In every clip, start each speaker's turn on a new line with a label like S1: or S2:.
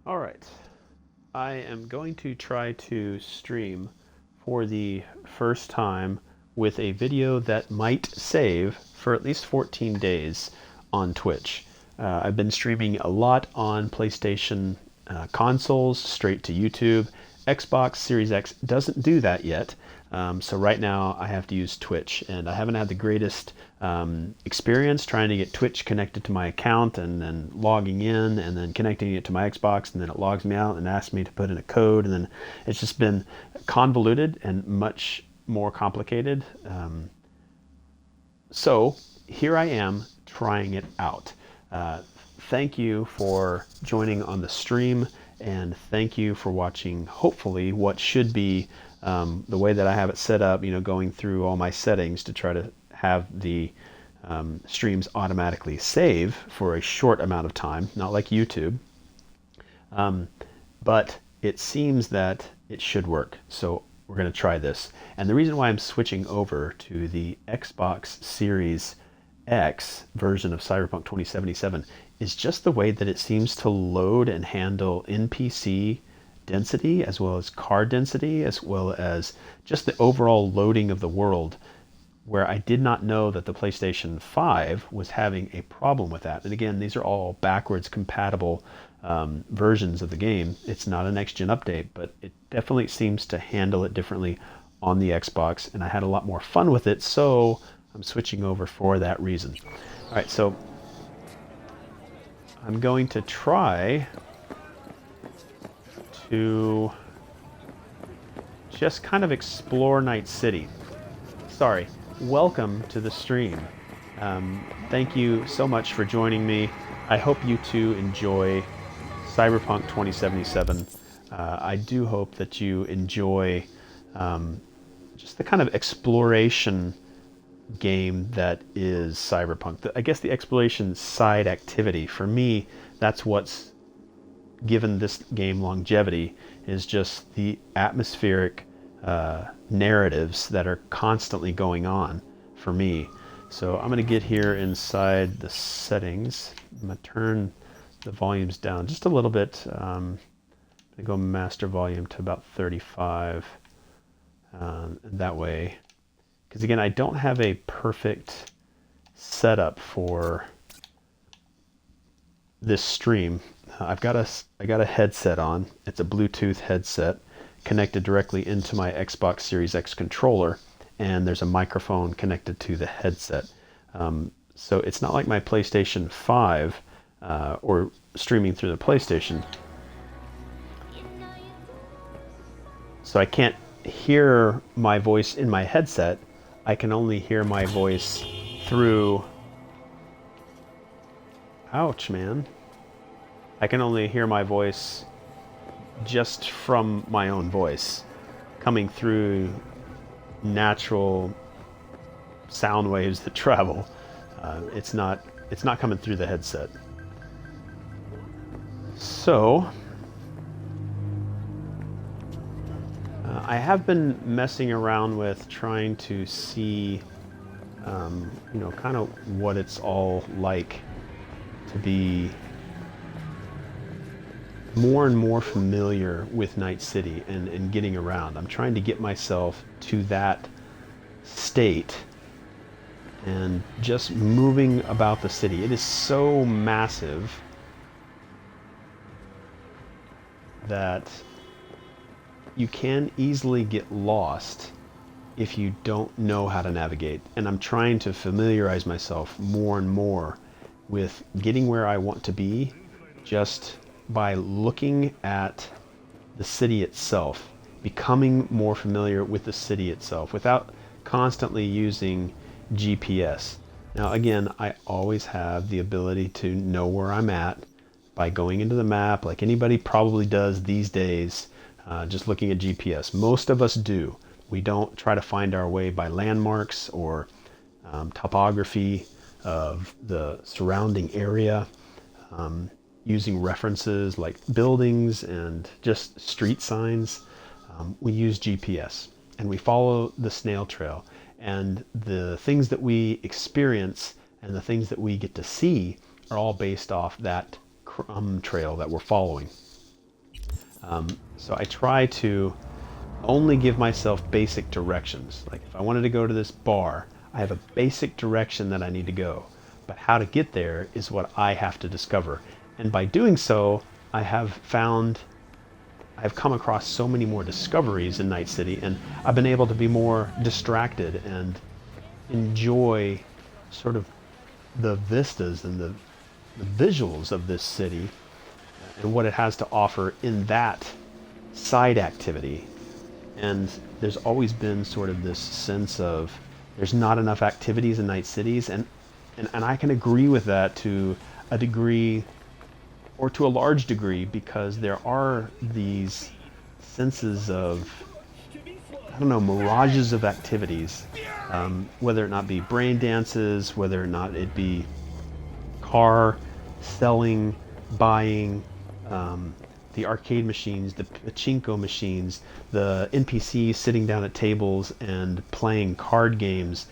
S1: All right. I am going to try to stream for the first time with a video that might save for at least 14 days on Twitch. I've been streaming a lot on PlayStation consoles straight to YouTube. Xbox Series X doesn't do that yet. So right now I have to use Twitch, and I haven't had the greatest experience trying to get Twitch connected to my account and then logging in and then connecting it to my Xbox, and then it logs me out and asks me to put in a code, and then it's just been convoluted and much more complicated. So here I am trying it out. Thank you for joining on the stream, and thank you for watching, hopefully, what should be the way that I have it set up, going through all my settings to try to have the streams automatically save for a short amount of time, not like YouTube. But it seems that it should work. So we're going to try this. And the reason why I'm switching over to the Xbox Series X version of Cyberpunk 2077 is just the way that it seems to load and handle NPC density, as well as car density, as well as just the overall loading of the world, where I did not know that the PlayStation 5 was having a problem with that. And again, these are all backwards compatible versions of the game. It's not a next-gen update, but it definitely seems to handle it differently on the Xbox, and I had a lot more fun with it, so I'm switching over for that reason. All right, so I'm going to try to just kind of explore Night City. Sorry, welcome to the stream. Thank you so much for joining me. I hope you too enjoy Cyberpunk 2077. I do hope that you enjoy just the kind of exploration game that is Cyberpunk. I guess the exploration side activity, for me, that's what's given this game longevity, is just the atmospheric narratives that are constantly going on for me. So I'm going to get here inside the settings. I'm going to turn the volumes down just a little bit. I'm going to go master volume to about 35. That way, because again, I don't have a perfect setup for this stream. I got a headset on. It's a Bluetooth headset connected directly into my Xbox Series X controller, and there's a microphone connected to the headset. So it's not like my PlayStation 5 or streaming through the PlayStation. So I can't hear my voice in my headset. I can only hear my voice through... Ouch, man. I can only hear my voice just from my own voice, coming through natural sound waves that travel. It's not coming through the headset. So I have been messing around with trying to see, kind of what it's all like to be more and more familiar with Night City and getting around. I'm trying to get myself to that state and just moving about the city. It is so massive that you can easily get lost if you don't know how to navigate. And I'm trying to familiarize myself more and more with getting where I want to be just by looking at the city itself, becoming more familiar with the city itself without constantly using GPS. Now again, I always have the ability to know where I'm at by going into the map, like anybody probably does these days, just looking at GPS. Most of us do. We don't try to find our way by landmarks or topography of the surrounding area. Using references like buildings and just street signs, we use GPS and we follow the snail trail, and the things that we experience and the things that we get to see are all based off that crumb trail that we're following. So I try to only give myself basic directions. Like if I wanted to go to this bar, I have a basic direction that I need to go. But how to get there is what I have to discover. And by doing so, I've come across so many more discoveries in Night City, and I've been able to be more distracted and enjoy sort of the vistas and the visuals of this city and what it has to offer in that side activity. And there's always been sort of this sense of there's not enough activities in Night Cities, and I can agree with that to a degree or to a large degree, because there are these senses of, I don't know, mirages of activities, whether it not be brain dances, whether or not it be car selling, buying, the arcade machines, the pachinko machines, the NPCs sitting down at tables and playing card games,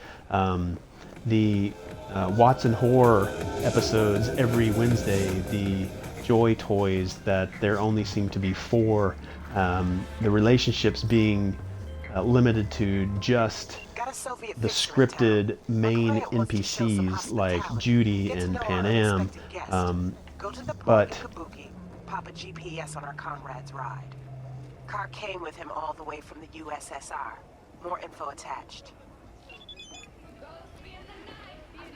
S1: the Watson Horror episodes every Wednesday, the Joy toys that there only seem to be four, the relationships being limited to just the scripted main NPCs like Judy and Pan Am, but
S2: Pop a GPS on our comrade's ride. Car came with him all the way from the USSR. More info attached.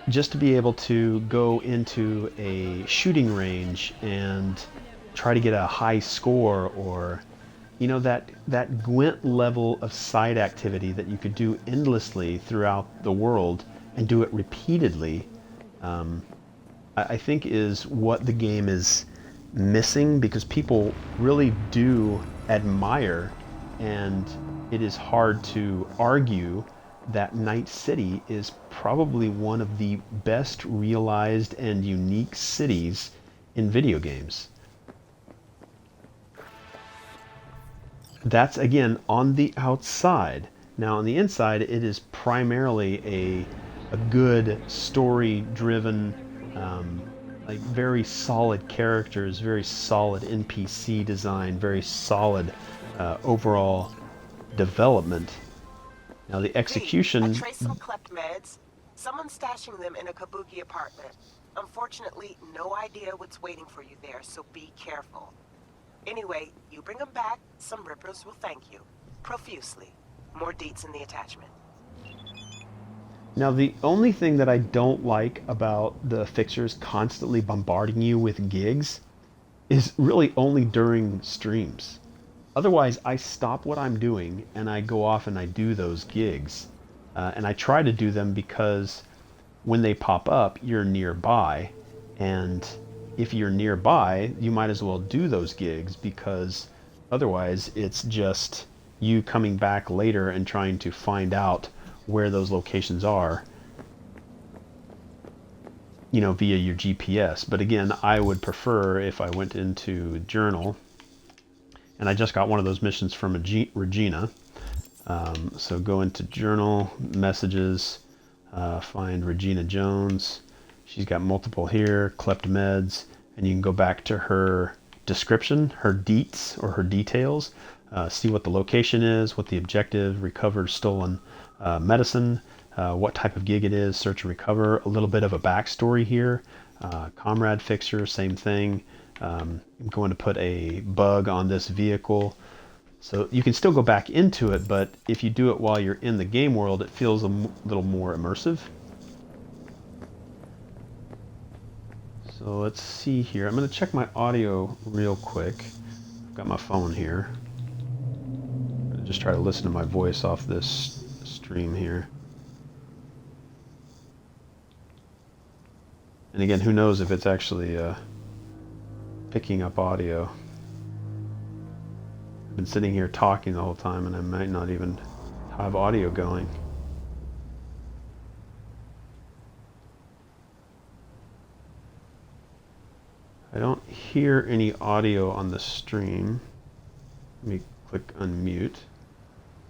S1: just to be able to go into a shooting range and try to get a high score, or that Gwent level of side activity that you could do endlessly throughout the world and do it repeatedly, I think is what the game is missing, because people really do admire, and it is hard to argue that Night City is probably one of the best realized and unique cities in video games. That's again on the outside. Now on the inside, it is primarily a good story-driven, like very solid characters, very solid NPC design, very solid overall development. Now the execution.
S2: I traced some cleft meds. Someone's stashing them in a Kabuki apartment. Unfortunately, no idea what's waiting for you there, so be careful. Anyway, you bring them back, some rippers will thank you. Profusely. More deets in the attachment.
S1: Now the only thing that I don't like about the fixers constantly bombarding you with gigs is really only during streams. Otherwise, I stop what I'm doing and I go off and I do those gigs. And I try to do them because when they pop up, you're nearby. And if you're nearby, you might as well do those gigs, because otherwise it's just you coming back later and trying to find out where those locations are, via your GPS. But again, I would prefer if I went into Journal, and I just got one of those missions from Regina. So go into Journal, Messages, find Regina Jones. She's got multiple here, Clept Meds, and you can go back to her description, her deets or her details, see what the location is, what the objective, recovered stolen medicine, what type of gig it is, search and recover, a little bit of a backstory here, comrade fixer, same thing. I'm going to put a bug on this vehicle. So you can still go back into it, but if you do it while you're in the game world, it feels a little more immersive. So let's see here. I'm going to check my audio real quick. I've got my phone here. I'm going to just try to listen to my voice off this stream here. And again, who knows if it's actually picking up audio. I've been sitting here talking the whole time and I might not even have audio going. I don't hear any audio on the stream. Let me click unmute.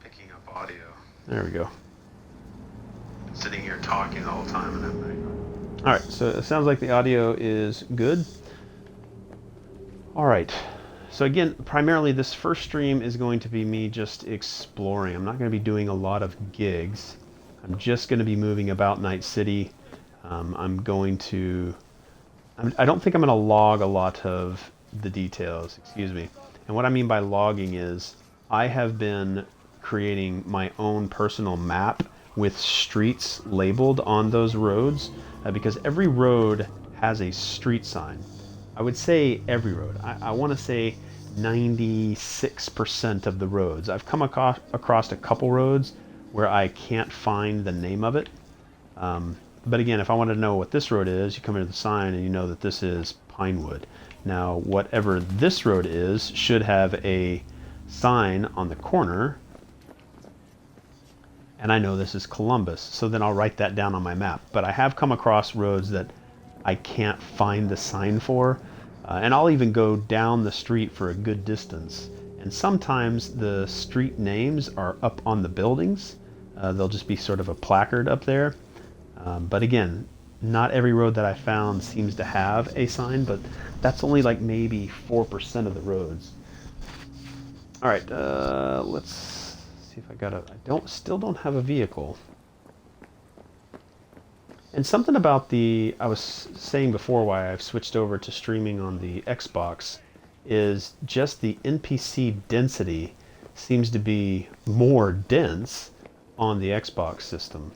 S1: Picking up audio. There we go. Been sitting here talking the whole time and I might. Alright, so it sounds like the audio is good. Alright, So again, primarily this first stream is going to be me just exploring. I'm not going to be doing a lot of gigs. I'm just going to be moving about Night City. I'm going to... I don't think I'm going to log a lot of the details, excuse me. And what I mean by logging is I have been creating my own personal map with streets labeled on those roads because every road has a street sign. I would say every road. I want to say 96% of the roads. I've come across a couple roads where I can't find the name of it. But again, if I want to know what this road is, you come into the sign and you know that this is Pinewood. Now, whatever this road is should have a sign on the corner, and I know this is Columbus, so then I'll write that down on my map. But I have come across roads that I can't find the sign for, and I'll even go down the street for a good distance. And sometimes the street names are up on the buildings. They'll just be sort of a placard up there. But again, not every road that I found seems to have a sign, but that's only like maybe 4% of the roads. All right, let's see if I got a... still don't have a vehicle. And something about I was saying before why I've switched over to streaming on the Xbox is just the NPC density seems to be more dense on the Xbox system.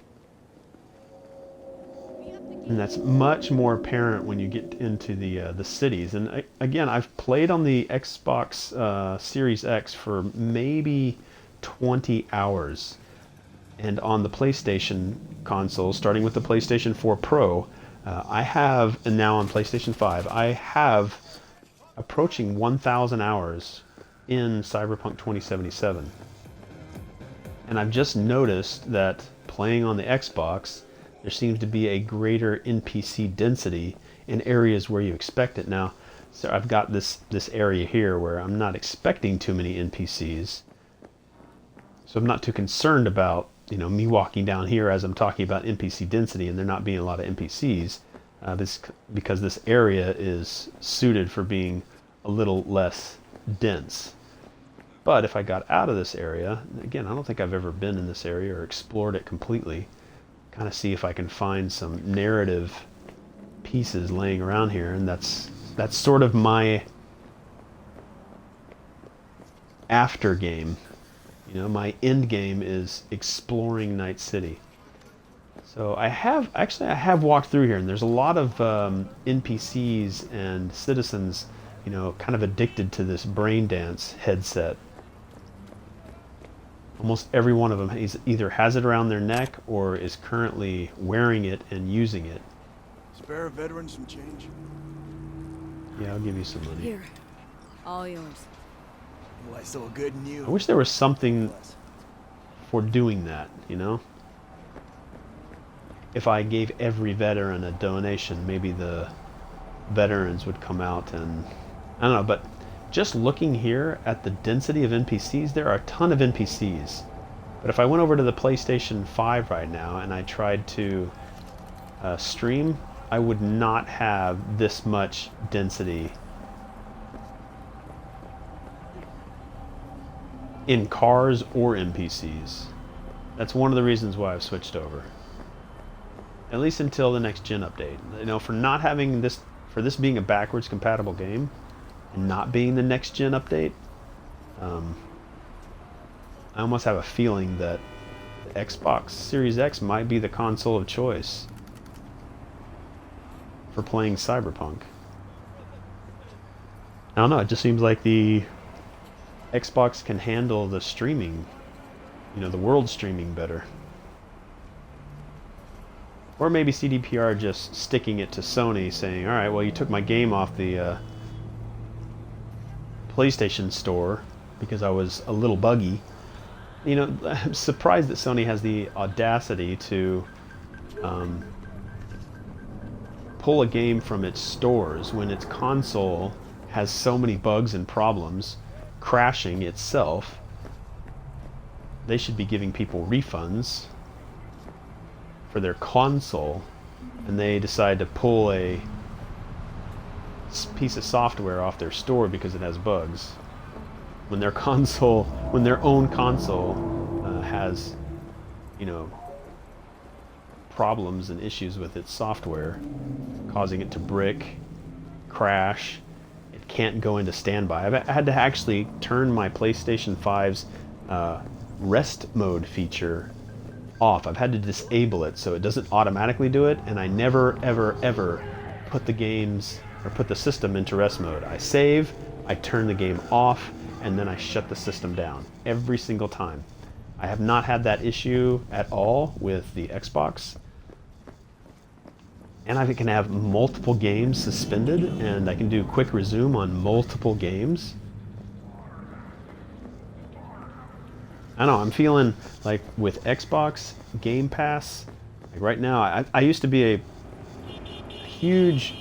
S1: And that's much more apparent when you get into the cities. And again, I've played on the Xbox Series X for maybe 20 hours. And on the PlayStation console, starting with the PlayStation 4 Pro, I have, and now on PlayStation 5, I have approaching 1,000 hours in Cyberpunk 2077. And I've just noticed that playing on the Xbox, there seems to be a greater NPC density in areas where you expect it. Now, so I've got this area here where I'm not expecting too many NPCs. So I'm not too concerned about, me walking down here as I'm talking about NPC density and there not being a lot of NPCs, because this area is suited for being a little less dense. But if I got out of this area, again, I don't think I've ever been in this area or explored it completely, kind of see if I can find some narrative pieces laying around here, and that's sort of my after game. My end game is exploring Night City. So I have walked through here, and there's a lot of NPCs and citizens, kind of addicted to this brain dance headset. Almost every one of them either has it around their neck or is currently wearing it and using it.
S3: Spare a veteran some change?
S1: Yeah, I'll give you some money.
S4: Here, all yours.
S3: Well, I saw good in you.
S1: I wish there was something for doing that, If I gave every veteran a donation, maybe the veterans would come out and... I don't know, but just looking here at the density of NPCs, there are a ton of NPCs. But if I went over to the PlayStation 5 right now and I tried to stream, I would not have this much density in cars or NPCs. That's one of the reasons why I've switched over. At least until the next gen update. For not having this, for this being a backwards compatible game, and not being the next gen update, I almost have a feeling that the Xbox Series X might be the console of choice for playing Cyberpunk. I don't know, it just seems like the Xbox can handle the streaming, the world streaming better. Or maybe CDPR just sticking it to Sony, saying, alright, well, you took my game off the PlayStation Store because I was a little buggy. I'm surprised that Sony has the audacity to pull a game from its stores when its console has so many bugs and problems, crashing itself. They should be giving people refunds for their console, and they decide to pull a piece of software off their store because it has bugs. When their console, when their own console has, you know, problems and issues with its software, causing it to brick, crash, it can't go into standby. I had to actually turn my PlayStation 5's rest mode feature off. I've had to disable it so it doesn't automatically do it, and I never ever ever put the games or put the system into rest mode. I save, I turn the game off, and then I shut the system down every single time. I have not had that issue at all with the Xbox. And I can have multiple games suspended, and I can do quick resume on multiple games. I don't know, I'm feeling like with Xbox Game Pass, like right now, I used to be a huge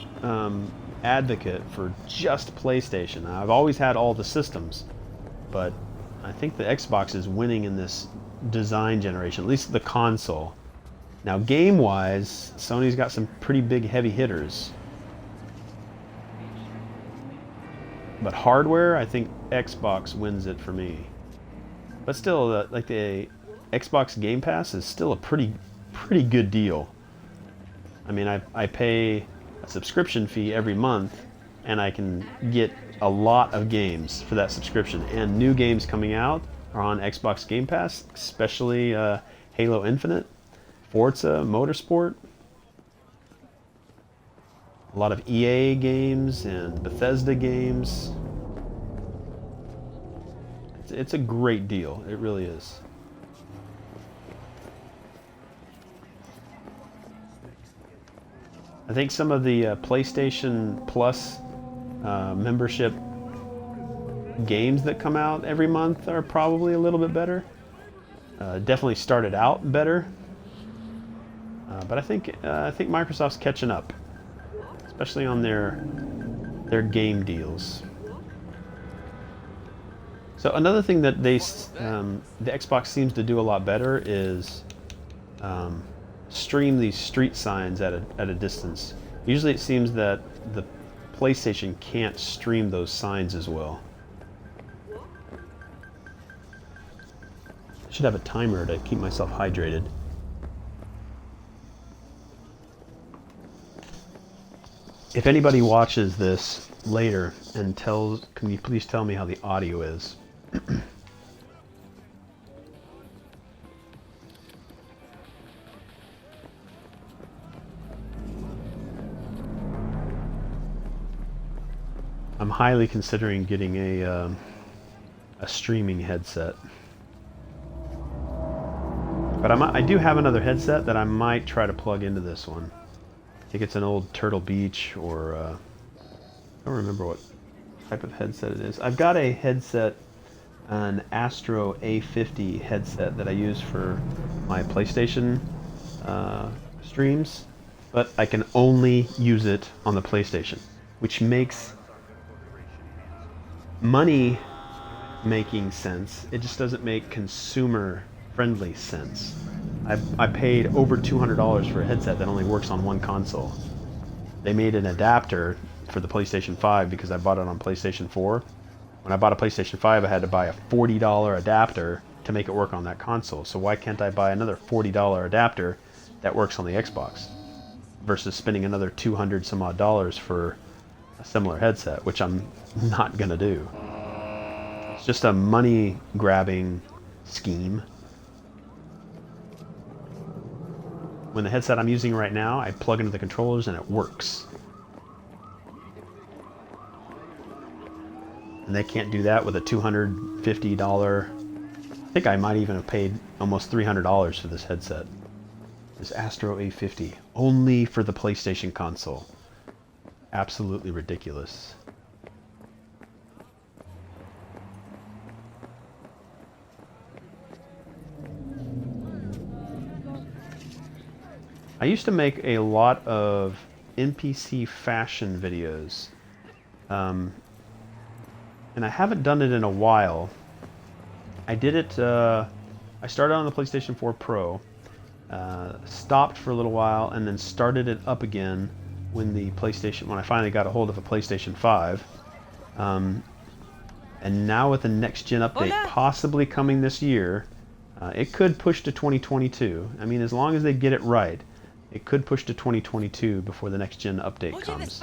S1: advocate for just PlayStation. I've always had all the systems, but I think the Xbox is winning in this design generation, at least the console. Now, game-wise, Sony's got some pretty big heavy hitters. But hardware, I think Xbox wins it for me. But still, like the Xbox Game Pass is still a pretty good deal. I mean, I pay a subscription fee every month, and I can get a lot of games for that subscription. And new games coming out are on Xbox Game Pass, especially Halo Infinite, Forza Motorsport, a lot of EA games and Bethesda games. It's a great deal. It really is. I think some of the PlayStation Plus membership games that come out every month are probably a little bit better. Definitely started out better. But I think Microsoft's catching up, especially on their game deals. So another thing that the Xbox seems to do a lot better is stream these street signs at a distance. Usually it seems that the PlayStation can't stream those signs as well. I should have a timer to keep myself hydrated. If anybody watches this later and can you please tell me how the audio is? I'm highly considering getting a streaming headset. But I do have another headset that I might try to plug into this one. I think it's an old Turtle Beach, or I don't remember what type of headset it is. I've got a headset, an Astro A50 headset that I use for my PlayStation streams, but I can only use it on the PlayStation, which makes money making sense. It just doesn't make consumer friendly sense. I paid over $200 for a headset that only works on one console. They made an adapter for the PlayStation 5 because I bought it on PlayStation 4. When I bought a PlayStation 5, I had to buy a $40 adapter to make it work on that console. So why can't I buy another $40 adapter that works on the Xbox versus spending another $200 some odd dollars for a similar headset, which I'm not gonna do. It's just a money grabbing scheme. When the headset I'm using right now, I plug into the controllers and it works. And they can't do that with a $250. I think I might even have paid almost $300 for this headset. This Astro A50, only for the PlayStation console. Absolutely ridiculous. I used to make a lot of NPC fashion videos, and I haven't done it in a while. I did it, I started on the PlayStation 4 Pro, stopped for a little while, and then started it up again when I finally got a hold of a PlayStation 5. And now with the next gen update possibly coming this year, it could push to 2022. I mean, as long as they get it right, it could push to 2022 before the next gen update comes.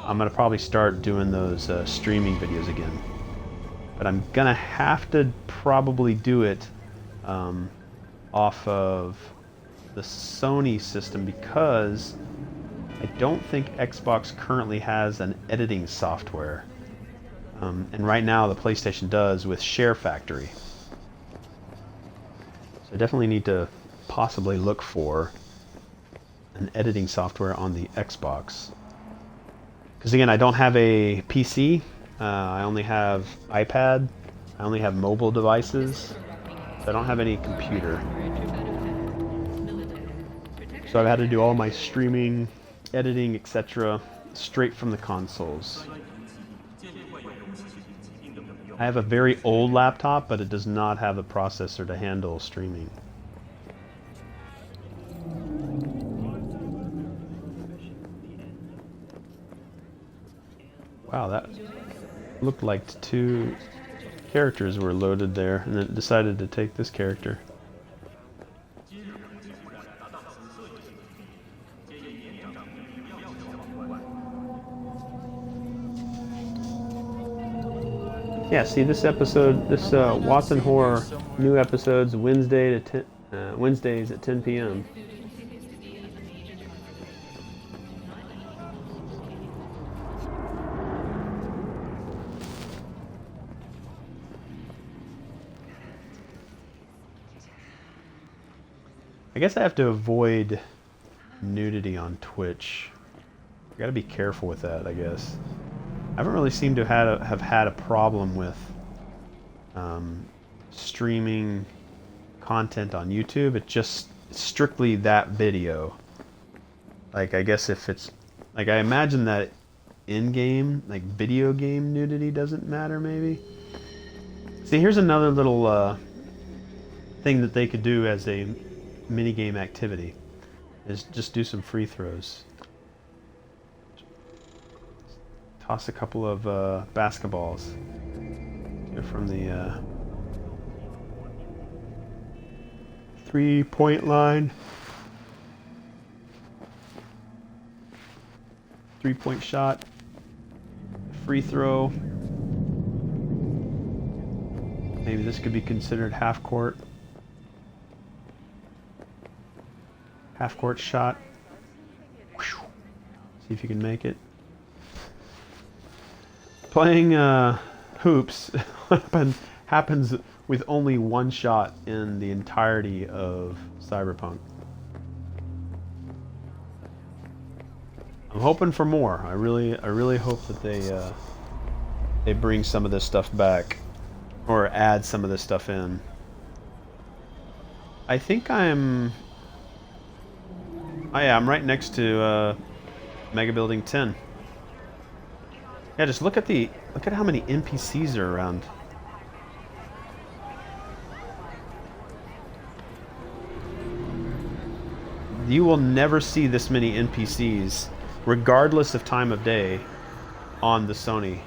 S1: I'm gonna probably start doing those streaming videos again, but I'm gonna have to probably do it off of the Sony system because I don't think Xbox currently has an editing software. And right now the PlayStation does with Share Factory. So I definitely need to possibly look for an editing software on the Xbox. Because again, I don't have a PC. I only have iPad. I only have mobile devices. So I don't have any computer. So I've had to do all my streaming, editing, etc. straight from the consoles. I have a very old laptop, but it does not have a processor to handle streaming. Wow, that looked like 2 characters were loaded there, and it decided to take this character. Yeah, see this episode, this Watson Horror new episodes Wednesdays at 10 p.m. I guess I have to avoid nudity on Twitch. I gotta be careful with that, I guess. I haven't really seemed to have had a problem with streaming content on YouTube. It's just strictly that video. Like, I guess if it's... Like, I imagine that in-game, like, video game nudity doesn't matter, maybe? See, here's another little thing that they could do as a minigame activity. Is just do some free throws. Toss a couple of basketballs from the 3-point line. 3-point shot. Free throw. Maybe this could be considered half court. Half court shot. See if you can make it. Playing hoops happens with only 1 shot in the entirety of Cyberpunk. I'm hoping for more. I really hope that they bring some of this stuff back, or add some of this stuff in. I think I'm... Oh yeah, I'm right next to Mega Building 10. Yeah, just look at how many NPCs are around. You will never see this many NPCs, regardless of time of day, on the Sony.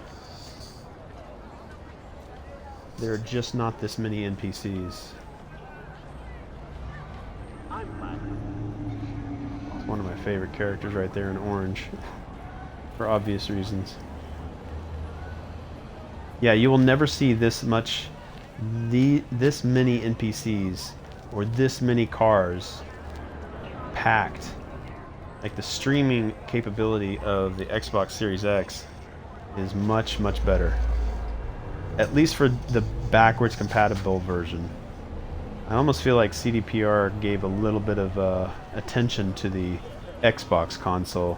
S1: There are just not this many NPCs. It's one of my favorite characters right there in orange, for obvious reasons. Yeah, you will never see this much, this many NPCs, or this many cars packed. Like, the streaming capability of the Xbox Series X is much, much better. At least for the backwards compatible version. I almost feel like CDPR gave a little bit of attention to the Xbox console.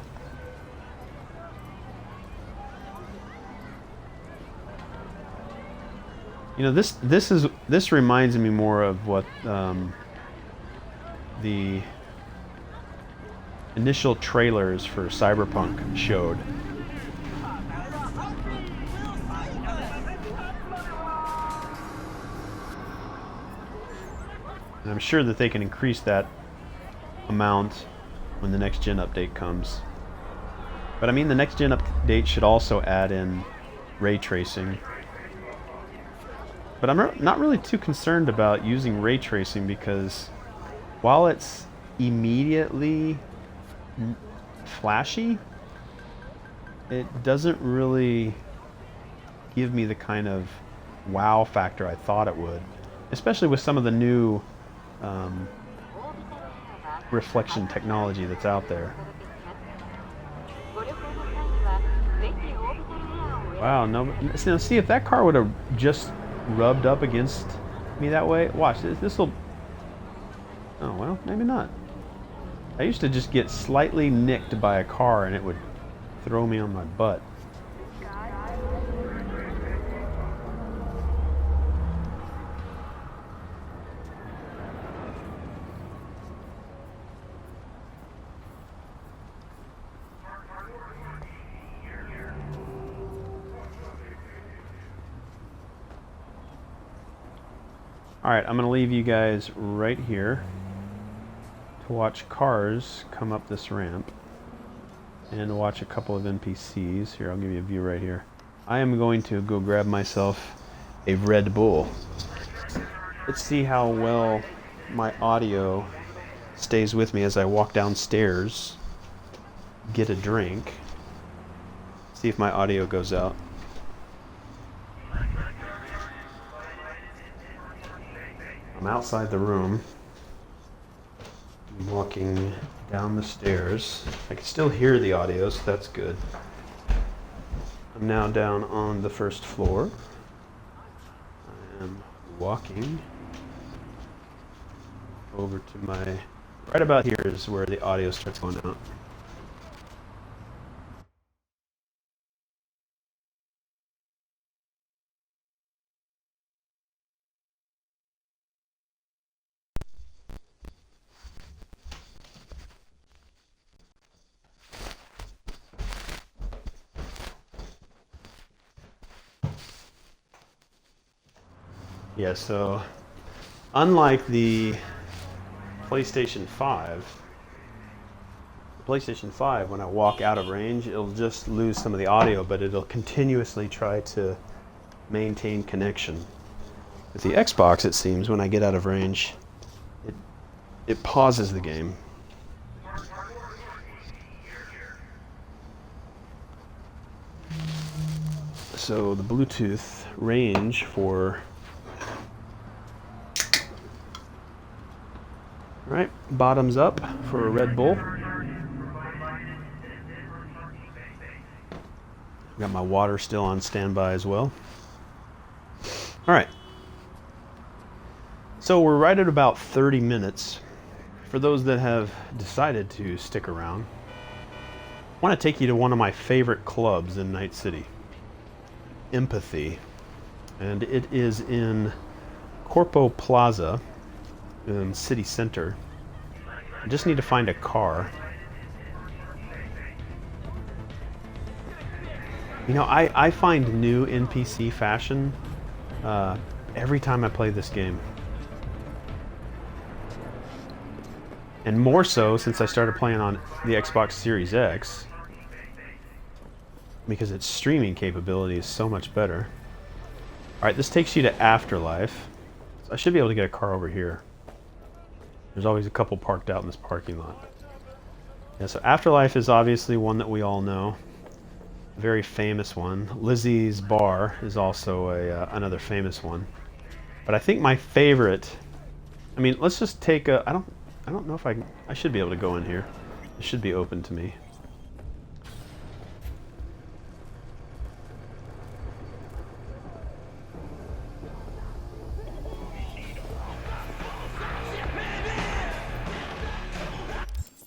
S1: You know, this reminds me more of what the initial trailers for Cyberpunk showed. And I'm sure that they can increase that amount when the next gen update comes. But I mean, the next gen update should also add in ray tracing. But I'm not really too concerned about using ray tracing because while it's immediately flashy, it doesn't really give me the kind of wow factor I thought it would, especially with some of the new reflection technology that's out there. Wow, no, now see if that car would have just rubbed up against me that way. Watch this will. Oh well, maybe not. I used to just get slightly nicked by a car and it would throw me on my butt. Alright, I'm going to leave you guys right here to watch cars come up this ramp and watch a couple of NPCs. Here, I'll give you a view right here. I am going to go grab myself a Red Bull. Let's see how well my audio stays with me as I walk downstairs, get a drink, see if my audio goes out. I'm outside the room. I'm walking down the stairs. I can still hear the audio, so that's good. I'm now down on the first floor. I am walking over to my... Right about here is where the audio starts going out. Yeah, so unlike the PlayStation 5, when I walk out of range, it'll just lose some of the audio, but it'll continuously try to maintain connection. With the Xbox, it seems, when I get out of range, it pauses the game. So the Bluetooth range for... Alright, bottoms up for a Red Bull. Got my water still on standby as well. Alright. So we're right at about 30 minutes. For those that have decided to stick around, I want to take you to one of my favorite clubs in Night City. Empathy. And it is in Corpo Plaza in City Center. I just need to find a car. You know, I find new NPC fashion every time I play this game. And more so since I started playing on the Xbox Series X, because its streaming capability is so much better. Alright, this takes you to Afterlife. So I should be able to get a car over here. There's always a couple parked out in this parking lot. Yeah, so Afterlife is obviously one that we all know. A very famous one. Lizzie's Bar is also another famous one. But I think my favorite... I mean, let's just take a... I don't know if I can... I should be able to go in here. It should be open to me.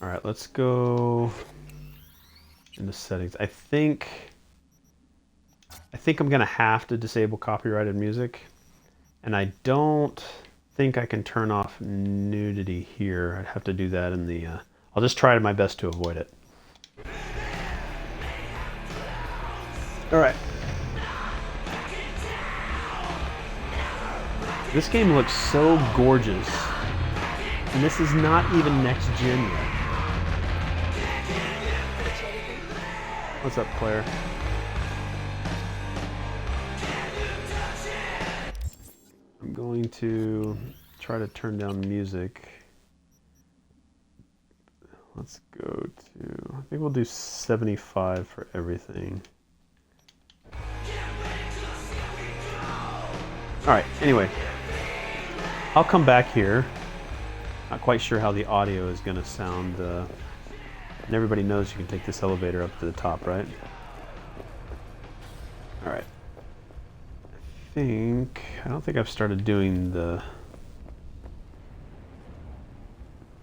S1: Alright, let's go into settings. I think I'm gonna have to disable copyrighted music, and I don't think I can turn off nudity here. I'd have to do that in the I'll just try my best to avoid it. Alright. This game looks so gorgeous, and this is not even next gen yet. What's up, Claire? I'm going to try to turn down music. Let's go to, I think we'll do 75 for everything. Alright, anyway. I'll come back here. Not quite sure how the audio is going to sound. And everybody knows you can take this elevator up to the top, right? Alright. I don't think I've started doing the...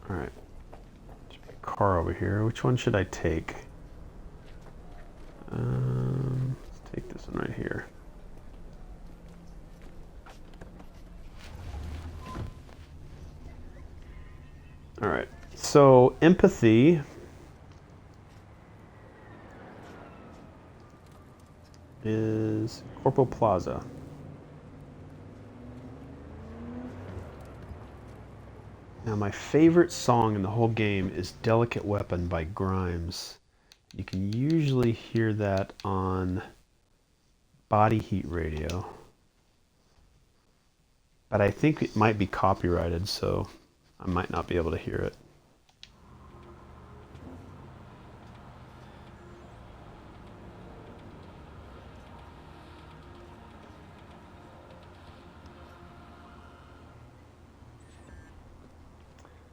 S1: Alright. Car over here. Which one should I take? Let's take this one right here. All right. So empathy is Corpo Plaza. Now, my favorite song in the whole game is Delicate Weapon by Grimes. You can usually hear that on Body Heat Radio. But I think it might be copyrighted, so I might not be able to hear it.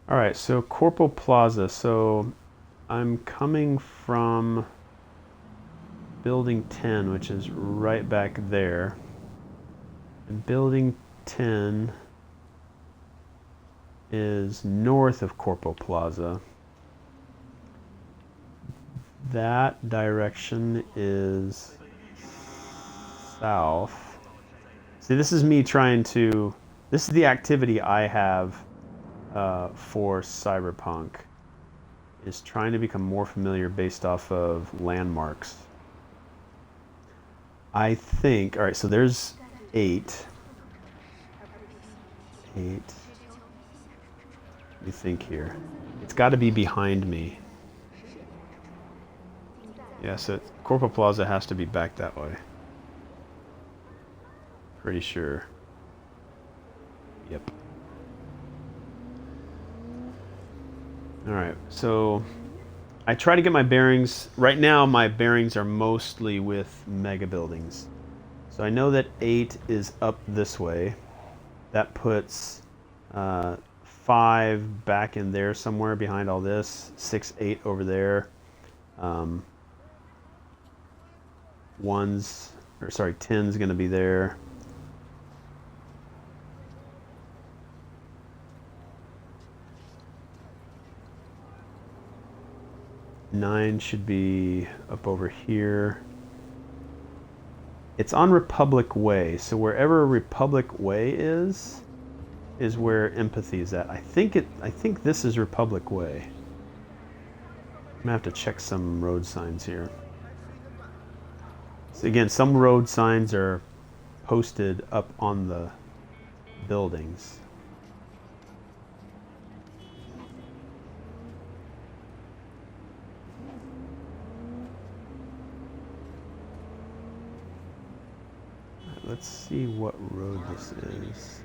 S1: All right, so Corpo Plaza. So I'm coming from Building 10, which is right back there. And Building 10 is north of Corpo Plaza. That direction is south. See, this is me trying to... This is the activity I have for Cyberpunk, is trying to become more familiar based off of landmarks. I think... Alright, so there's 8. 8. Let me think here. It's got to be behind me. Yeah, so Corpo Plaza has to be back that way. Pretty sure. Yep. Alright, so I try to get my bearings. Right now, my bearings are mostly with mega buildings. So I know that 8 is up this way. That puts 5 back in there somewhere behind all this. 6, 8 over there. 10's going to be there. Nine should be up over here. It's on Republic Way, so wherever Republic Way is where empathy is at. I think this is Republic Way. I'm gonna have to check some road signs here. So again, some road signs are posted up on the buildings. Let's see what road this is.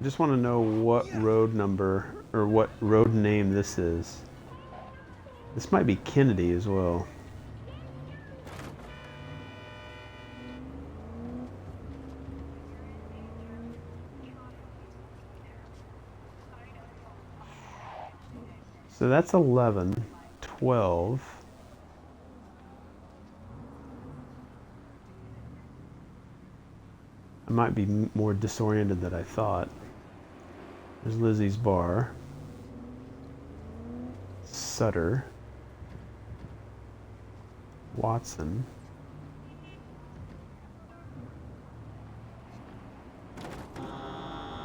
S1: I just want to know what road number or what road name this is. This might be Kennedy as well. So that's 11, 12. I might be more disoriented than I thought. There's Lizzie's bar. Sutter. Watson.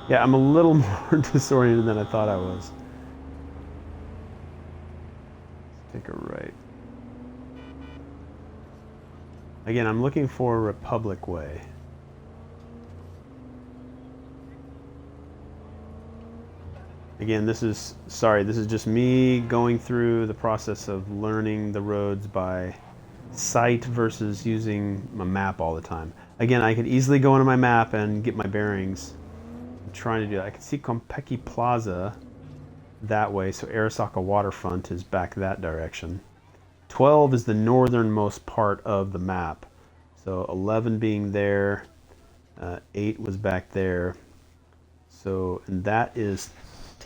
S1: Yeah, I'm a little more disoriented than I thought I was. Take a right. Again, I'm looking for Republic Way. Again, this is just me going through the process of learning the roads by sight versus using my map all the time. Again, I could easily go into my map and get my bearings. I'm trying to do that. I can see Konpeki Plaza that way, so Arasaka Waterfront is back that direction. 12 is the northernmost part of the map. So 11 being there, 8 was back there. So, and that is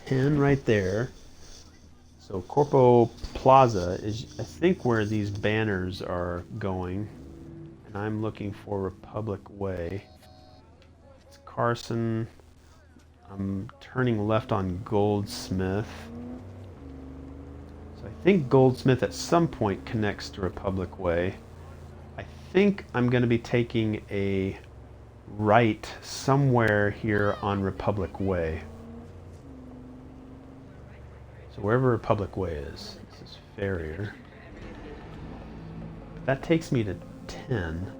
S1: 10 right there. So Corpo Plaza is, I think, where these banners are going. And I'm looking for Republic Way. It's Carson. I'm turning left on Goldsmith. So I think Goldsmith at some point connects to Republic Way. I think I'm going to be taking a right somewhere here on Republic Way. So wherever Republic Way is, this is Farrier. But that takes me to 10.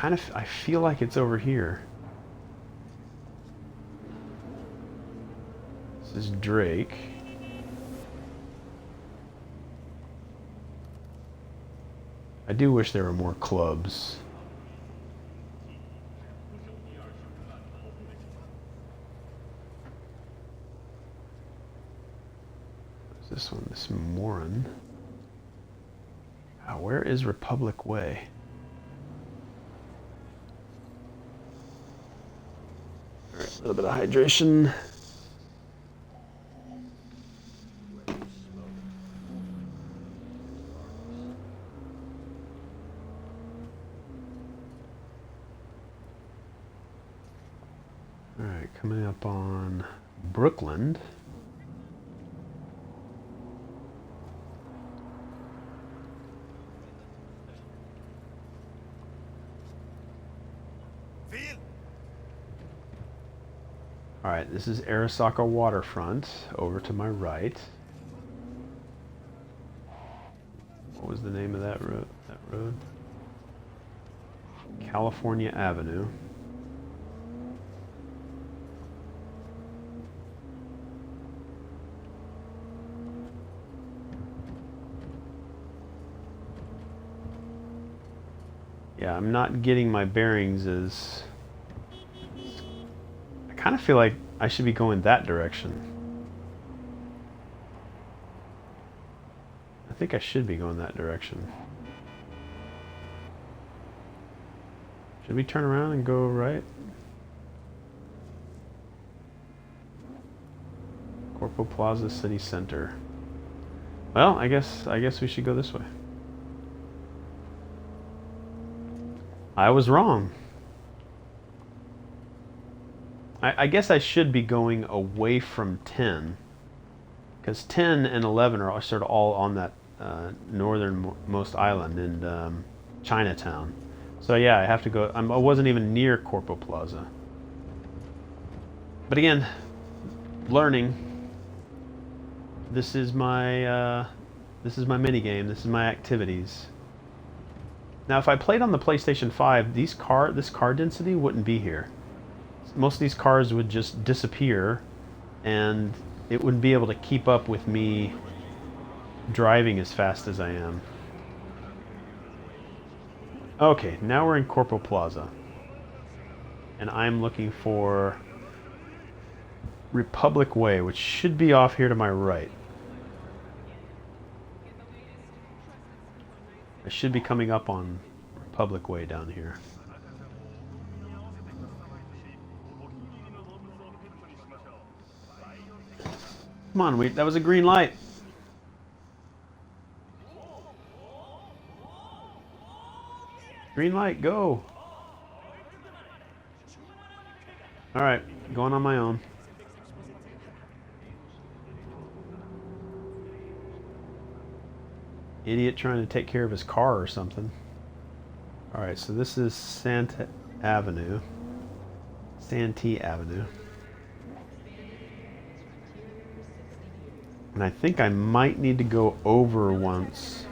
S1: I feel like it's over here. This is Drake. I do wish there were more clubs. What's this one? This Morin. Where is Republic Way? Alright, a little bit of hydration. Alright, coming up on Brookland. Alright, this is Arasaka Waterfront, over to my right. What was the name of that road? California Avenue. Yeah, I'm not getting my bearings as... I kind of feel like I should be going that direction. I think I should be going that direction. Should we turn around and go right? Corpo Plaza City Center. Well, I guess we should go this way. I was wrong. I guess I should be going away from 10, because 10 and 11 are sort of all on that northernmost island in Chinatown. So yeah, I have to go. I wasn't even near Corpo Plaza. But again, learning. This is my mini game. This is my activities. Now, if I played on the PlayStation 5, this car density wouldn't be here. Most of these cars would just disappear, and it wouldn't be able to keep up with me driving as fast as I am. Okay, now we're in Corpo Plaza, and I'm looking for Republic Way, which should be off here to my right. I should be coming up on Republic Way down here. Come on, that was a green light. Green light, go. Alright, going on my own. Idiot trying to take care of his car or something. Alright, so this is Santee Avenue. And I think I might need to go over once.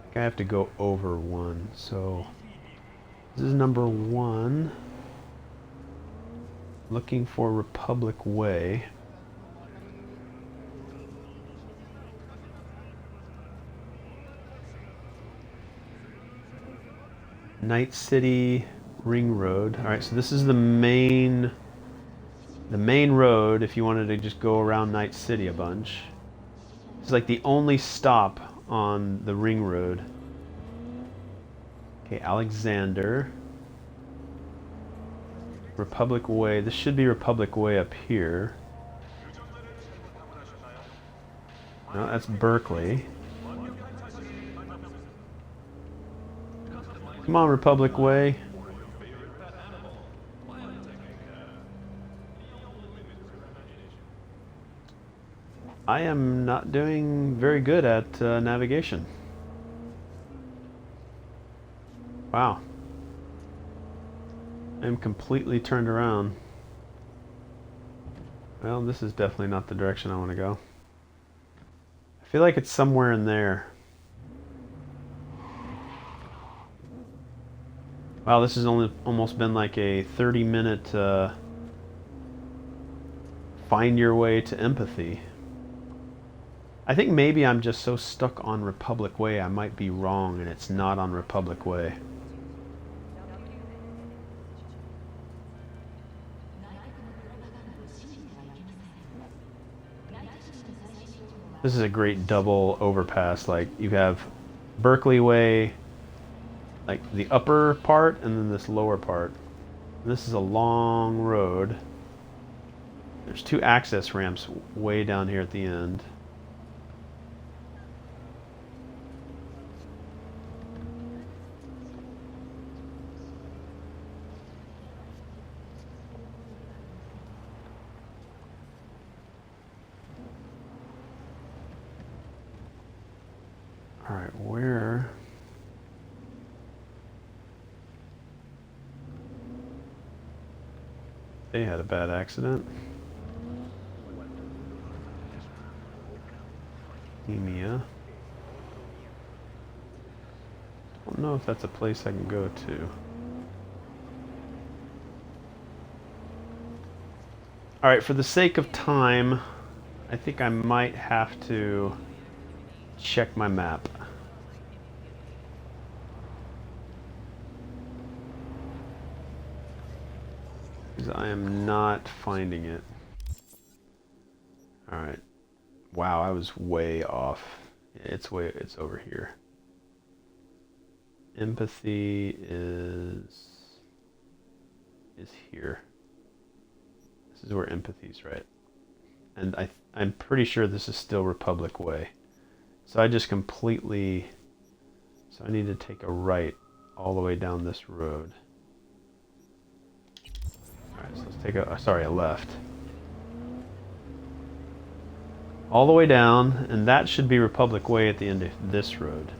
S1: I think I have to go over one. So this is number 1. Looking for Republic Way. Night City Ring Road. All right, so this is the main road if you wanted to just go around Night City a bunch. It's like the only stop on the Ring Road. Okay, Alexander. Republic Way. This should be Republic Way up here. No, that's Berkeley. Come on, Republic Way. I am not doing very good at navigation. Wow. I'm completely turned around. Well, this is definitely not the direction I want to go. I feel like it's somewhere in there. Wow, this has only almost been like a 30-minute find your way to empathy. I think maybe I'm just so stuck on Republic Way I might be wrong and it's not on Republic Way. This is a great double overpass. Like you have Berkeley Way, like the upper part, and then this lower part. And this is a long road. There's 2 access ramps way down here at the end. All right, where? They had a bad accident. Emia. Don't know if that's a place I can go to. All right, for the sake of time, I think I might have to check my map. Because I am not finding it. All right. Wow, I was way off. It's over here. Empathy is here. This is where empathy's right. And I'm pretty sure this is still Republic Way. So I just completely, so I need to take a right all the way down this road. Alright, so let's take a left. All the way down, and that should be Republic Way at the end of this road.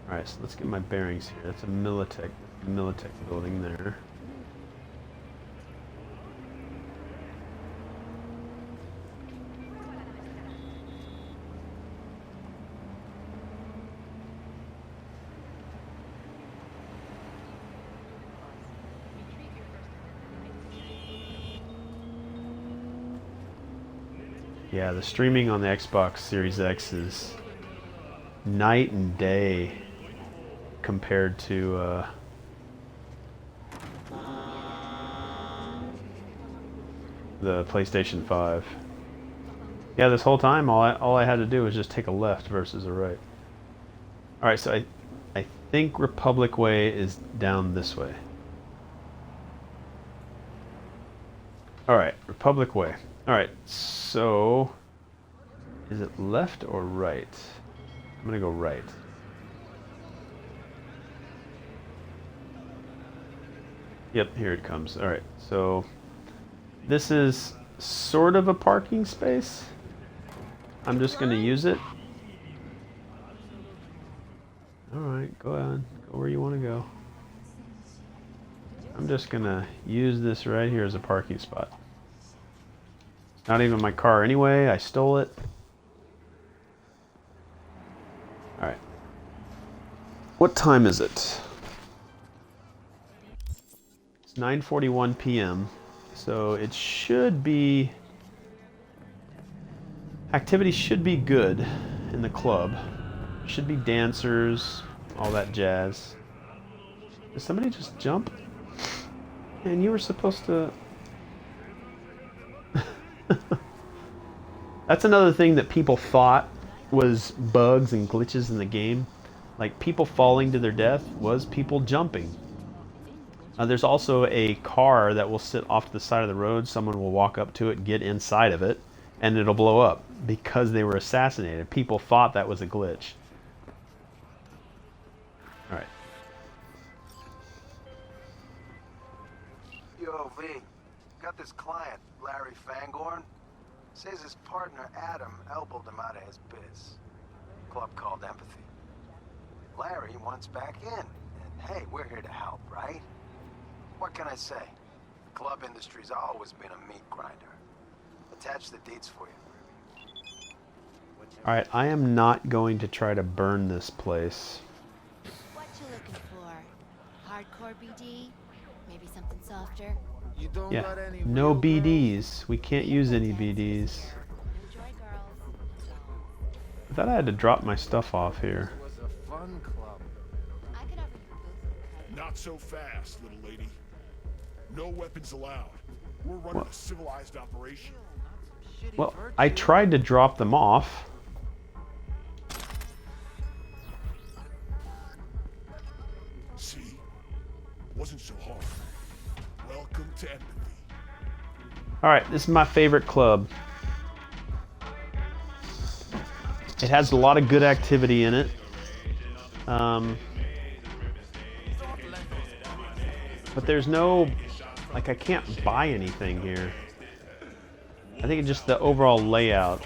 S1: Alright, so let's get my bearings here. That's a Militech building there. Yeah, the streaming on the Xbox Series X is night and day compared to the PlayStation 5. Yeah, this whole time all I had to do was just take a left versus a right. Alright, so I think Republic Way is down this way. Alright, Republic Way. Alright, so is it left or right? I'm gonna go right. Yep, here it comes. Alright, so this is sort of a parking space. I'm just gonna use it. Alright, go on. Go where you want to go. I'm just gonna use this right here as a parking spot. It's not even my car anyway. I stole it. All right. What time is it? It's 9:41 p.m. So it should be... Activity should be good in the club. Should be dancers, all that jazz. Did somebody just jump? And you were supposed to... That's another thing that people thought was bugs and glitches in the game. Like, people falling to their death was people jumping. There's also a car that will sit off to the side of the road. Someone will walk up to it, get inside of it, and it'll blow up because they were assassinated. People thought that was a glitch. Alright.
S5: Yo, V, got this client, Larry Fangorn. Says his partner, Adam, elbowed him out of his biz. Club called Empathy. Larry wants back in. And hey, we're here to help, right? What can I say? The club industry's always been a meat grinder. Attach the deets for you.
S1: Alright, I am not going to try to burn this place.
S6: What you looking for? Hardcore BD? Maybe something softer?
S5: You don't
S1: Yeah,
S5: got any
S1: no
S5: real girls?
S1: BDs. We can't use any BDs.
S6: Enjoy girls.
S1: I thought I had to drop my stuff off here.
S5: It was a fun club.
S6: I could offer you both.
S7: Not so fast, little lady. No weapons allowed. We're running a civilized operation.
S1: Well, I tried to drop them off.
S7: See? Wasn't so hard. Welcome to Empathy.
S1: Alright, this is my favorite club. It has a lot of good activity in it. But there's no... Like, I can't buy anything here. I think it's just the overall layout.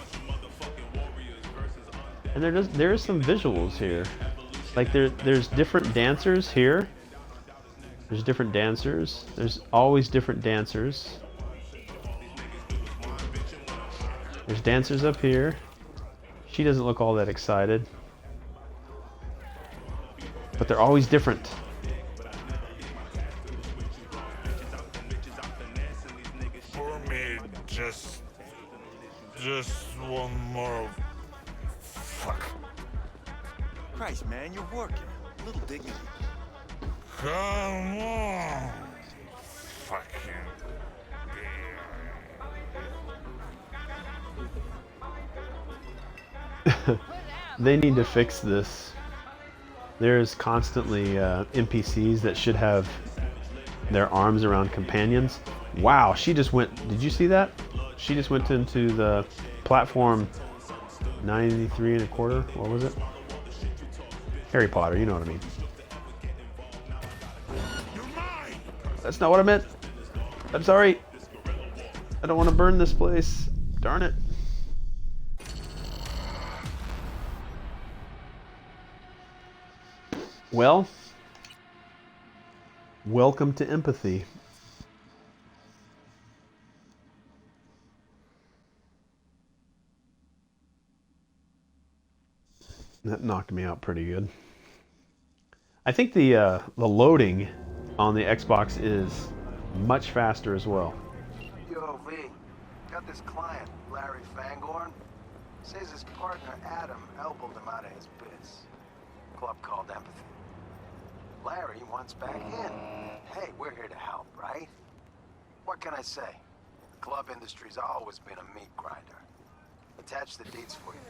S1: And there is some visuals here. Like, there's different dancers here. There's different dancers. There's always different dancers. There's dancers up here. She doesn't look all that excited. But they're always different.
S7: For me, just one more. Fuck.
S3: Christ, man, you're working. A little dignity.
S7: Come on. Fucking.
S1: They need to fix this. There's constantly NPCs that should have their arms around companions. Wow, she just went... Did you see that? She just went into the platform 93 and a quarter. What was it? Harry Potter, you know what I mean. That's not what I meant. I'm sorry. I don't want to burn this place. Darn it. Well, welcome to Empathy. That knocked me out pretty good. I think the loading on the Xbox is much faster as well.
S5: Yo, V, got this client, Larry Fangorn. Says his partner, Adam, elbowed him out of his biz. Club called Empathy. Larry wants back in. Hey, we're here to help, right? What can I say? The club industry's always been a meat grinder. Attach the deets for you.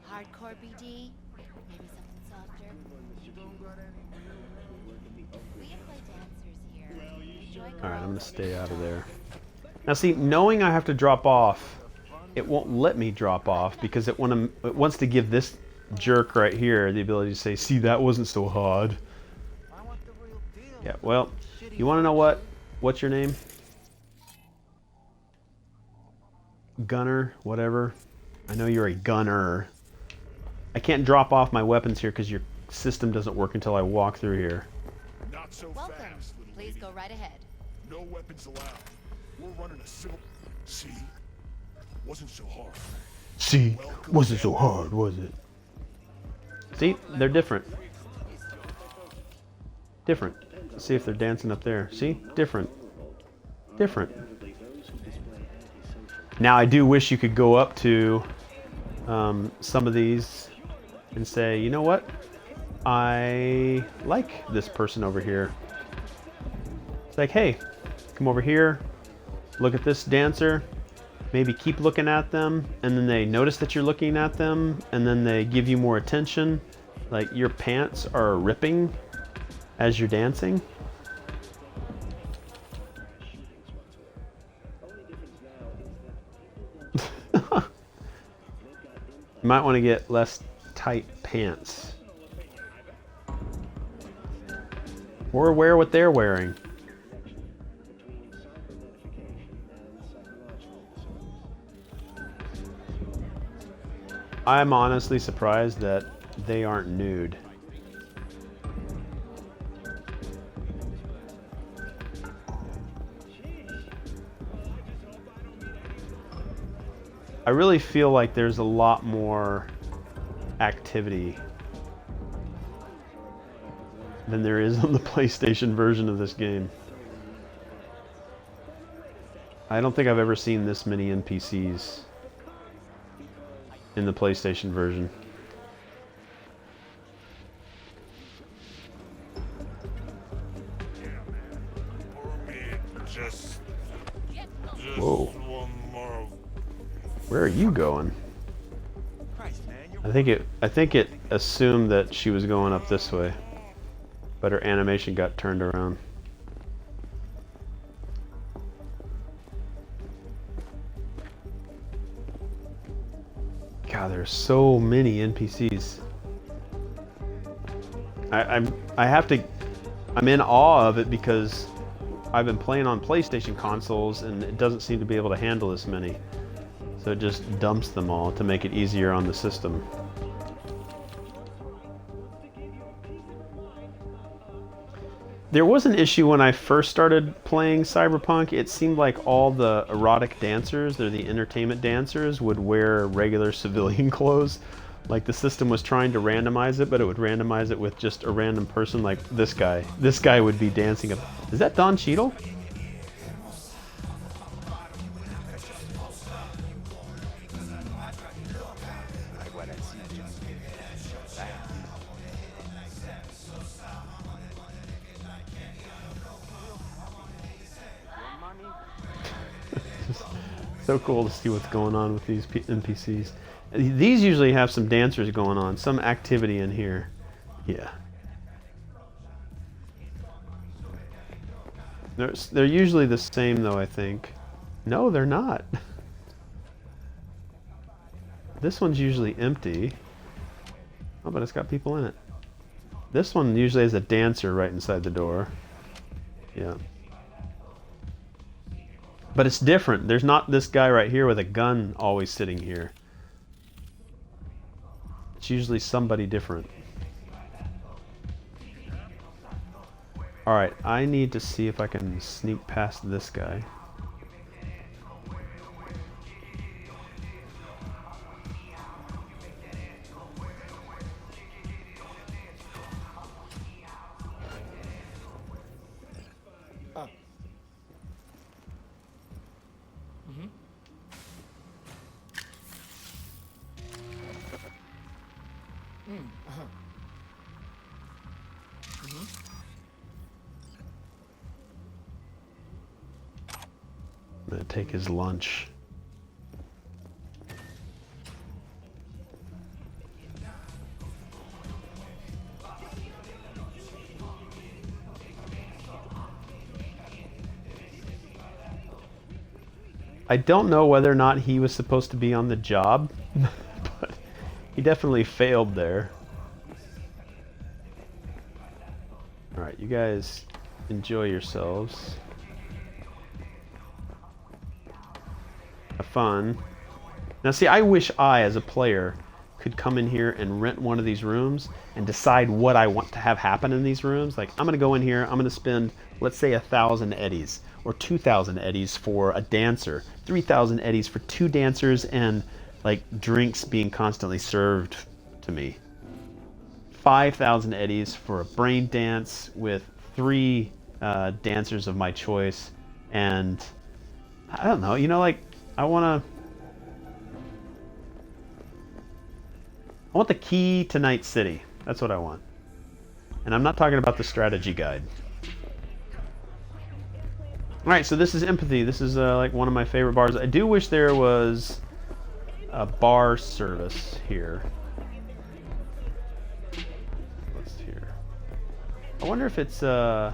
S6: Hardcore BD? Maybe something softer? We employ dancers here. Enjoy girls.
S1: Alright, I'm going to stay out of there. Now see, knowing I have to drop off, it won't let me drop off because it wants to give this jerk right here the ability to say, see, that wasn't so hard. Yeah, well, you want to know what? What's your name? Gunner, whatever. I know you're a gunner. I can't drop off my weapons here because you're system doesn't work until I walk through here.
S7: Not so
S6: Welcome.
S7: fast, little
S6: Please
S7: lady.
S6: go right ahead.
S7: No weapons allowed. We're running a civil... See? Wasn't so hard.
S1: See, wasn't so hard, was it? See, they're different. Different. Let's see if they're dancing up there. See? Different. Different. Now I do wish you could go up to some of these and say, you know what? I like this person over here. It's like, hey, come over here, look at this dancer, maybe keep looking at them, and then they notice that you're looking at them, and then they give you more attention. Like your pants are ripping as you're dancing. You might want to get less tight pants. Or wear what they're wearing. I'm honestly surprised that they aren't nude. I really feel like there's a lot more activity than there is on the PlayStation version of this game. I don't think I've ever seen this many NPCs in the PlayStation version.
S7: Just
S1: Whoa.
S7: one more.
S1: Where are you going?
S3: Christ, man, you're
S1: I think it assumed that she was going up this way, but her animation got turned around. God, there's so many NPCs. I have to. I'm in awe of it because I've been playing on PlayStation consoles and it doesn't seem to be able to handle this many. So it just dumps them all to make it easier on the system. There was an issue when I first started playing Cyberpunk. It seemed like all the erotic dancers, they're the entertainment dancers, would wear regular civilian clothes. Like the system was trying to randomize it, but it would randomize it with just a random person like this guy. This guy would be dancing. Is that Don Cheadle? So cool to see what's going on with these NPCs. These usually have some dancers going on, some activity in here. Yeah. They're usually the same though, I think. No, they're not. This one's usually empty. Oh, but it's got people in it. This one usually has a dancer right inside the door. Yeah. But it's different. There's not this guy right here with a gun always sitting here. It's usually somebody different. Alright, I need to see if I can sneak past this guy. I'm gonna take his lunch. I don't know whether or not he was supposed to be on the job, but he definitely failed there. Alright, you guys enjoy yourselves. Have fun. Now see, I wish I, as a player, could come in here and rent one of these rooms and decide what I want to have happen in these rooms. Like, I'm going to go in here, I'm going to spend, let's say, 1,000 eddies or 2,000 eddies for a dancer, 3,000 eddies for 2 dancers, and like drinks being constantly served to me. 5,000 eddies for a brain dance with 3 dancers of my choice, and I don't know, you know, like I want the key to Night City. That's what I want. And I'm not talking about the strategy guide. Alright, so this is Empathy. This is like one of my favorite bars. I do wish there was a bar service here. What's here? I wonder if it's the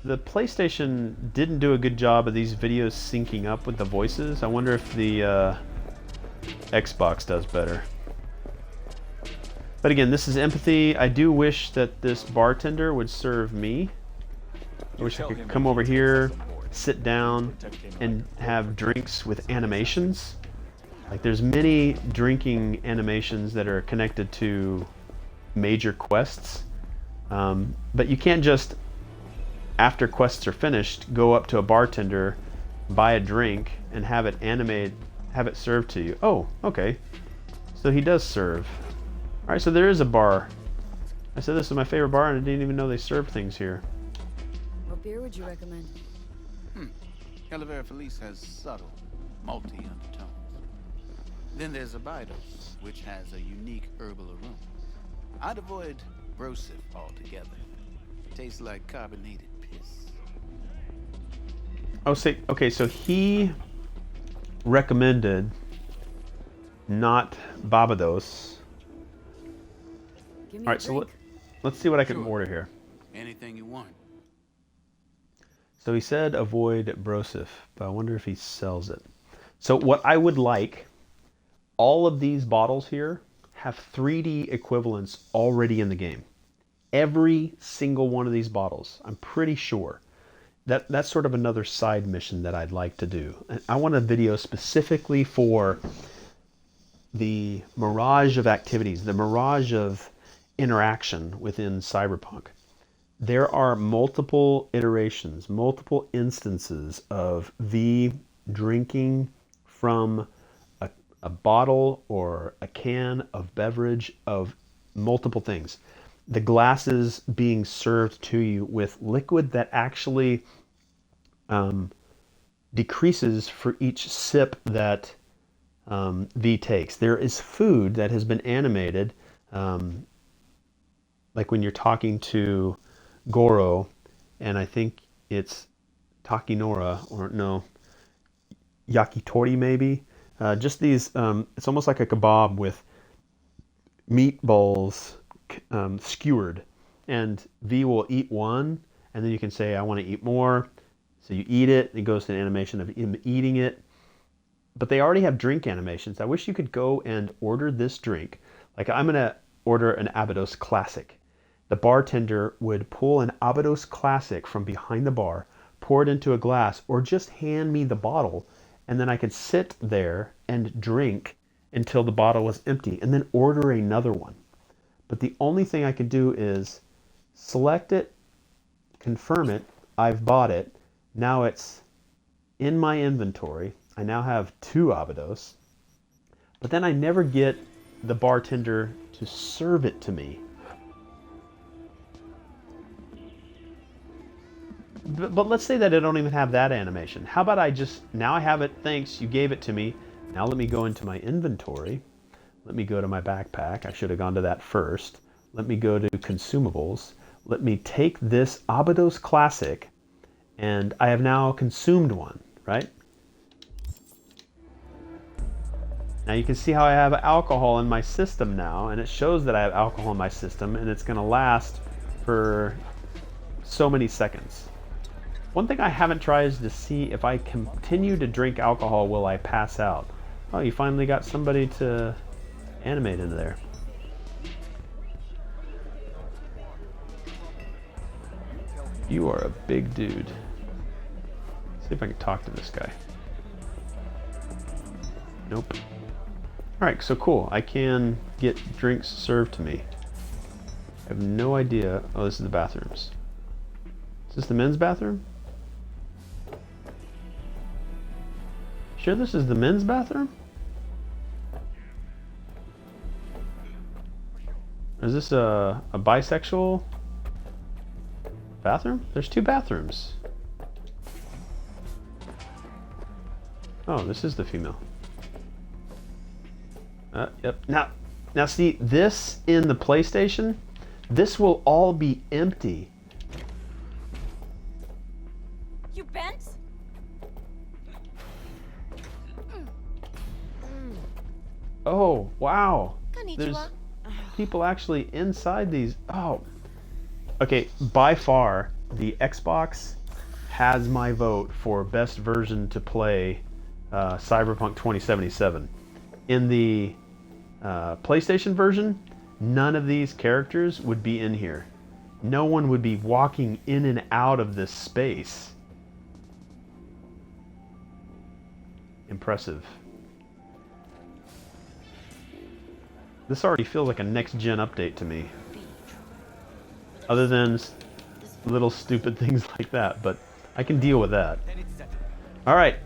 S1: PlayStation didn't do a good job of these videos syncing up with the voices. I wonder if the Xbox does better. But again, this is Empathy. I do wish that this bartender would serve me. I wish I could come over here, sit down, and have drinks with animations. Like, there's many drinking animations that are connected to major quests. But you can't just, after quests are finished, go up to a bartender, buy a drink, and have it animate, have it served to you. Oh, okay. So he does serve. Alright, so there is a bar. I said this is my favorite bar, and I didn't even know they served things here.
S4: What beer would you recommend?
S8: Calavera Felice has subtle, malty undertones. Then there's Abidos, which has a unique herbal aroma. I'd avoid Brosif altogether. Tastes like carbonated piss.
S1: Oh, say, okay, so he recommended not Barbados.
S4: Give me
S1: All right,
S4: a
S1: so
S4: drink.
S1: let's see what I can
S8: Sure.
S1: order here.
S8: Anything you want.
S1: So he said avoid Brosif, but I wonder if he sells it. So what I would like, all of these bottles here have 3D equivalents already in the game. Every single one of these bottles, I'm pretty sure. That's sort of another side mission that I'd like to do. And I want a video specifically for the mirage of activities, the mirage of interaction within Cyberpunk. There are multiple iterations, multiple instances of V drinking from a bottle or a can of beverage of multiple things. The glasses being served to you with liquid that actually decreases for each sip that V takes. There is food that has been animated, like when you're talking to Goro, and I think it's Takinora, or no, Yakitori maybe. Just these, it's almost like a kebab with meatballs skewered, and V will eat one, and then you can say, I want to eat more. So you eat it, it goes to an animation of him eating it. But they already have drink animations. I wish you could go and order this drink. Like, I'm going to order an Abydos Classic. The bartender would pull an Abydos Classic from behind the bar, pour it into a glass, or just hand me the bottle, and then I could sit there and drink until the bottle was empty, and then order another one. But the only thing I could do is select it, confirm it, I've bought it, now it's in my inventory. I now have 2 Abydos, but then I never get the bartender to serve it to me. But let's say that I don't even have that animation. How about I just, now I have it, thanks, you gave it to me. Now let me go into my inventory. Let me go to my backpack. I should have gone to that first. Let me go to consumables. Let me take this Abydos Classic, and I have now consumed one, right? Now you can see how I have alcohol in my system now, and it shows that I have alcohol in my system, and it's going to last for so many seconds. One thing I haven't tried is to see if I continue to drink alcohol, will I pass out? Oh, you finally got somebody to animate into there. You are a big dude. See if I can talk to this guy. Nope. Alright, so cool. I can get drinks served to me. I have no idea. Oh, this is the bathrooms. Is this the men's bathroom? Sure this is the men's bathroom? Is this a bisexual bathroom? There's two bathrooms. Oh, this is the female. Yep. Now see, this in the PlayStation, this will all be empty.
S4: You bent?
S1: Oh, wow.
S6: Konnichiwa.
S1: There's people actually inside these. Oh. Okay, by far, the Xbox has my vote for best version to play Cyberpunk 2077. In the PlayStation version, none of these characters would be in here. No one would be walking in and out of this space. Impressive. This already feels like a next-gen update to me. Other than little stupid things like that, but I can deal with that. Alright,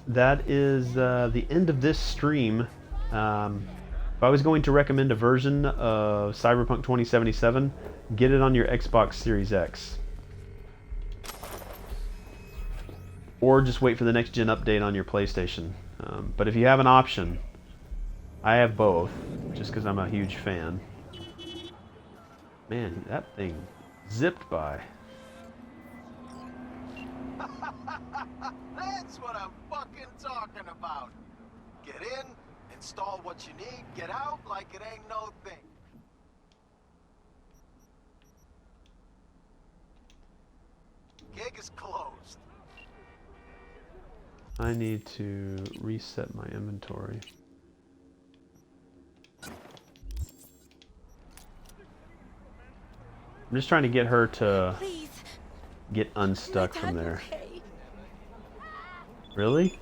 S1: that is the end of this stream. If I was going to recommend a version of Cyberpunk 2077, get it on your Xbox Series X. Or just wait for the next gen update on your PlayStation. But if you have an option, I have both, just because I'm a huge fan. Man, that thing zipped by.
S5: That's what I'm fucking talking about. Get in, install what you need, get out like it ain't no thing. Gig is closed.
S1: I need to reset my inventory. I'm just trying to get her to
S6: Please.
S1: get unstuck
S6: Let
S1: from
S6: Dad
S1: there.
S6: pay.
S1: Really?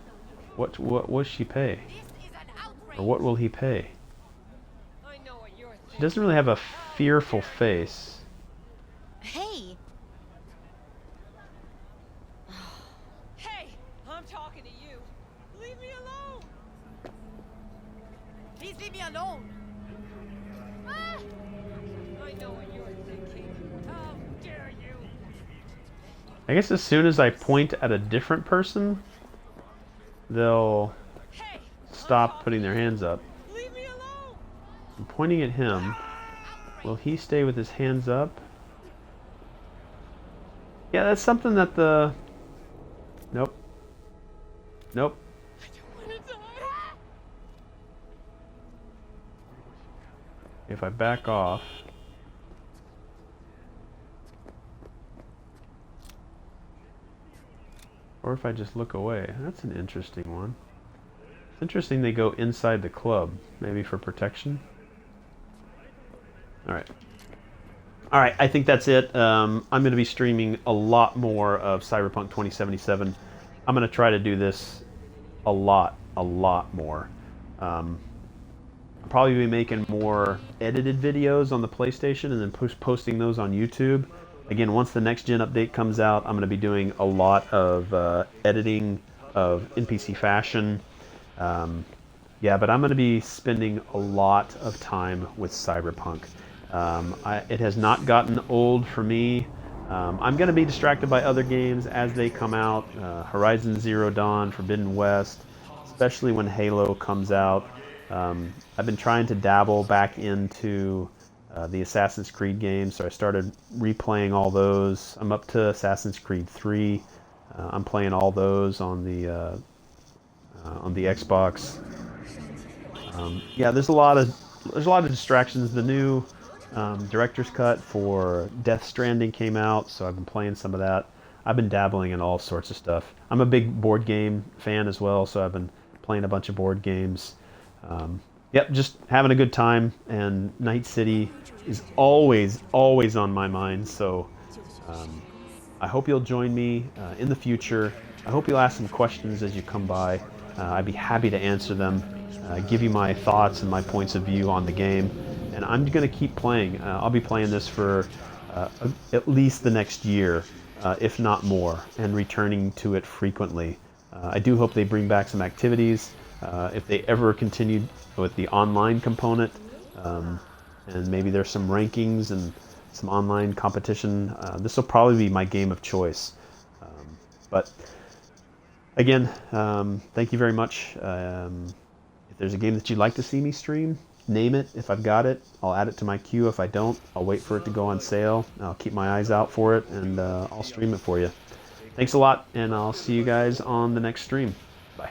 S1: What will she pay? Or what will he pay? She doesn't really have a fearful face.
S6: Hey.
S9: Hey, I'm talking to you. Leave me alone.
S6: Please leave me alone.
S9: Ah! I know what you're thinking. How dare you?
S1: I guess as soon as I point at a different person, they'll
S9: Hey,
S1: stop putting their hands up.
S9: leave me alone.
S1: I'm pointing at him. Will he stay with his hands up? Yeah, that's something that the... Nope. Nope.
S9: I don't want to die.
S1: If I back off... Or if I just look away. That's an interesting one. It's interesting they go inside the club. Maybe for protection? Alright. Alright, I think that's it. I'm going to be streaming a lot more of Cyberpunk 2077. I'm going to try to do this a lot more. I'll probably be making more edited videos on the PlayStation and then posting those on YouTube. Again, once the next gen update comes out, I'm going to be doing a lot of editing of NPC fashion. Yeah, but I'm going to be spending a lot of time with Cyberpunk. It has not gotten old for me. I'm going to be distracted by other games as they come out. Horizon Zero Dawn, Forbidden West, especially when Halo comes out. I've been trying to dabble back into the Assassin's Creed games, so I started replaying all those. I'm up to Assassin's Creed 3. I'm playing all those on the Xbox. Yeah, there's a lot of distractions. The new director's cut for Death Stranding came out, so I've been playing some of that. I've been dabbling in all sorts of stuff. I'm a big board game fan as well, so I've been playing a bunch of board games. Yep, just having a good time, and Night City is always on my mind, so I hope you'll join me in the future. I hope you'll ask some questions as you come by. I'd be happy to answer them, give you my thoughts and my points of view on the game. And I'm going to keep playing. I'll be playing this for at least the next year, if not more, and returning to it frequently. I do hope they bring back some activities. If they ever continue with the online component, and maybe there's some rankings and some online competition, this will probably be my game of choice. But again, thank you very much. If there's a game that you'd like to see me stream, name it. If I've got it, I'll add it to my queue. If I don't, I'll wait for it to go on sale. I'll keep my eyes out for it, and I'll stream it for you. Thanks a lot, and I'll see you guys on the next stream. Bye.